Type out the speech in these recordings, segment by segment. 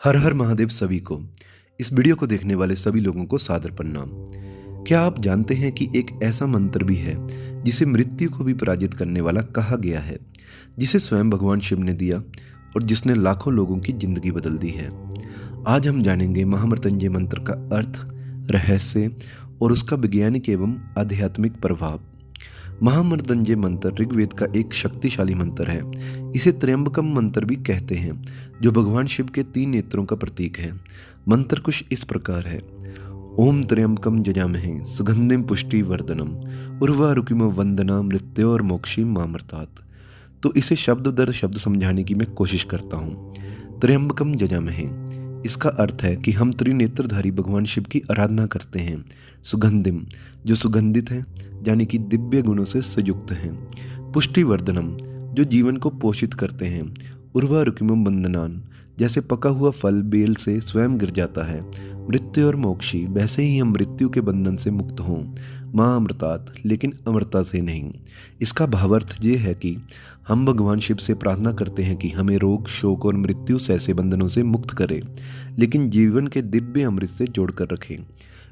हर हर महादेव सभी को। इस वीडियो को देखने वाले सभी लोगों को सादर प्रणाम। क्या आप जानते हैं कि एक ऐसा मंत्र भी है जिसे मृत्यु को भी पराजित करने वाला कहा गया है, जिसे स्वयं भगवान शिव ने दिया और जिसने लाखों लोगों की जिंदगी बदल दी है। आज हम जानेंगे महामृत्युंजय मंत्र का अर्थ, रहस्य और उसका वैज्ञानिक एवं आध्यात्मिक प्रभाव। महामृत्युंजय मंत्र ऋग्वेद का एक शक्तिशाली मंत्र है। इसे त्र्यंबकम मंत्र भी कहते हैं, जो भगवान शिव के 3 नेत्रों का प्रतीक है। मंत्र कुछ इस प्रकार है: ओम त्र्यंबकम जजामहे सुगंधिम पुष्टि वर्धनम उर्वारुकिम वंदना मृत्योर मोक्षी मामृतात्। तो इसे शब्द दर शब्द समझाने की मैं कोशिश करता हूँ। त्र्यंबकम जजामहे, इसका अर्थ है कि हम त्रिनेत्रधारी भगवान शिव की आराधना करते हैं। सुगंधिम, जो सुगंधित है, यानी कि दिव्य गुणों से संयुक्त हैं। पुष्टिवर्धनम, जो जीवन को पोषित करते हैं। उर्वारुकिमम बंदनान, जैसे पका हुआ फल बेल से स्वयं गिर जाता है। मृत्यु और मोक्षी, वैसे ही हम मृत्यु के बंधन से मुक्त हों। माँ अमृतात्, लेकिन अमृता से नहीं। इसका भावार्थ ये है कि हम भगवान शिव से प्रार्थना करते हैं कि हमें रोग, शोक और मृत्यु से ऐसे बंधनों से मुक्त करे, लेकिन जीवन के दिव्य अमृत से जोड़कर रखें।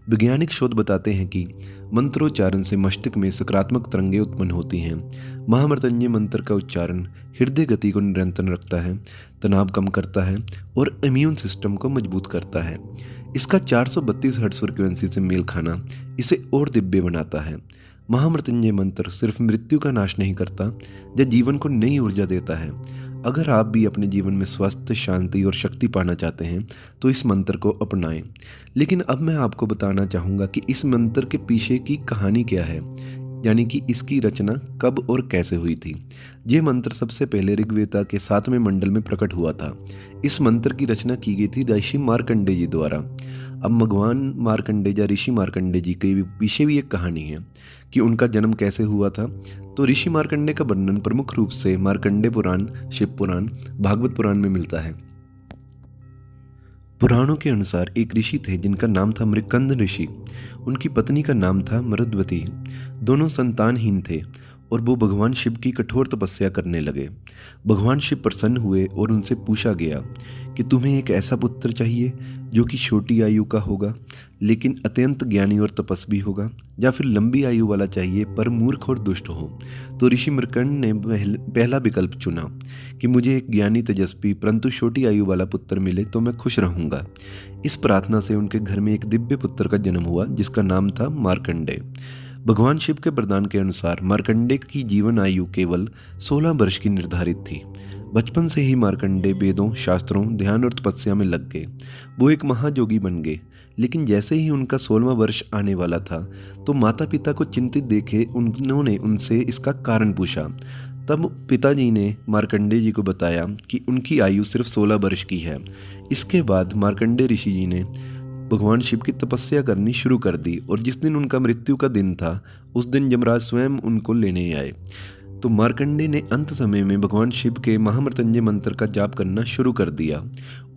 वैज्ञानिक शोध बताते हैं कि मंत्रोच्चारण से मस्तिष्क में सकारात्मक तरंगें उत्पन्न होती हैं। महामृत्युंजय मंत्र का उच्चारण हृदय गति को निरंतर रखता है, तनाव कम करता है और इम्यून सिस्टम को मजबूत करता है। इसका 432 हर्ट्ज फ्रिक्वेंसी से मेल खाना इसे और दिव्य बनाता है। महामृत्युंजय मंत्र सिर्फ मृत्यु का नाश नहीं करता, यह जीवन को नई ऊर्जा देता है। अगर आप भी अपने जीवन में स्वस्थ, शांति और शक्ति पाना चाहते हैं तो इस मंत्र को अपनाएं। लेकिन अब मैं आपको बताना चाहूँगा कि इस मंत्र के पीछे की कहानी क्या है, यानी कि इसकी रचना कब और कैसे हुई थी। ये मंत्र सबसे पहले ऋग्वेद के 7वें मंडल में प्रकट हुआ था। इस मंत्र की रचना की गई थी ऋषि मार्कंडेय जी द्वारा। अब भगवान मार्कंडेय या ऋषि मार्कंडेय जी के पीछे भी एक कहानी है कि उनका जन्म कैसे हुआ था। तो ऋषि मार्कंडेय का वर्णन प्रमुख रूप से मार्कंडेय पुराण, शिव पुराण, भागवत पुराण में मिलता है। पुराणों के अनुसार एक ऋषि थे जिनका नाम था मृकंद ऋषि। उनकी पत्नी का नाम था मरुद्वती। दोनों संतानहीन थे और वो भगवान शिव की कठोर तपस्या करने लगे। भगवान शिव प्रसन्न हुए और उनसे पूछा गया कि तुम्हें एक ऐसा पुत्र चाहिए जो कि छोटी आयु का होगा लेकिन अत्यंत ज्ञानी और तपस्वी होगा, या फिर लंबी आयु वाला चाहिए पर मूर्ख और दुष्ट हो। तो ऋषि मृकंड ने पहला विकल्प चुना कि मुझे एक ज्ञानी, तेजस्वी परंतु छोटी आयु वाला पुत्र मिले तो मैं खुश रहूंगा। इस प्रार्थना से उनके घर में एक दिव्य पुत्र का जन्म हुआ जिसका नाम था मार्कंडेय। भगवान शिव के वरदान के अनुसार मार्कंडेय की जीवन आयु केवल 16 वर्ष की निर्धारित थी। बचपन से ही मार्कंडेय वेदों, शास्त्रों, ध्यान और तपस्या में लग गए। वो एक महायोगी बन गए। लेकिन जैसे ही उनका 16वां वर्ष आने वाला था तो माता पिता को चिंतित देखे उन्होंने उनसे इसका कारण पूछा। तब पिताजी ने मार्कंडेय जी को बताया कि उनकी आयु सिर्फ 16 वर्ष की है। इसके बाद मार्कंडेय ऋषि जी ने भगवान शिव की तपस्या करनी शुरू कर दी और जिस दिन उनका मृत्यु का दिन था उस दिन यमराज स्वयं उनको लेने आए। तो मार्कंडेय ने अंत समय में भगवान शिव के महामृत्युंजय मंत्र का जाप करना शुरू कर दिया।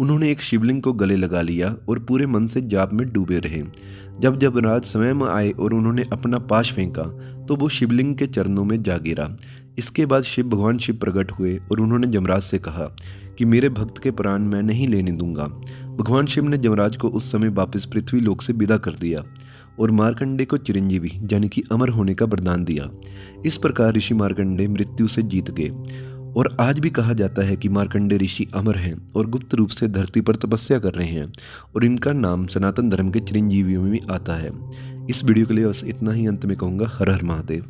उन्होंने एक शिवलिंग को गले लगा लिया और पूरे मन से जाप में डूबे रहे। जब यमराज स्वयं आए और उन्होंने अपना पाश फेंका तो वो शिवलिंग के चरणों में जा गिरा। इसके बाद भगवान शिव प्रकट हुए और उन्होंने यमराज से कहा कि मेरे भक्त के प्राण मैं नहीं लेने दूंगा। भगवान शिव ने यमराज को उस समय वापस पृथ्वी लोक से विदा कर दिया और मार्कंडेय को चिरंजीवी यानी कि अमर होने का वरदान दिया। इस प्रकार ऋषि मार्कंडेय मृत्यु से जीत गए और आज भी कहा जाता है कि मार्कंडेय ऋषि अमर हैं और गुप्त रूप से धरती पर तपस्या कर रहे हैं और इनका नाम सनातन धर्म के चिरंजीवियों में भी आता है। इस वीडियो के लिए बस इतना ही। अंत में कहूँगा हर हर महादेव।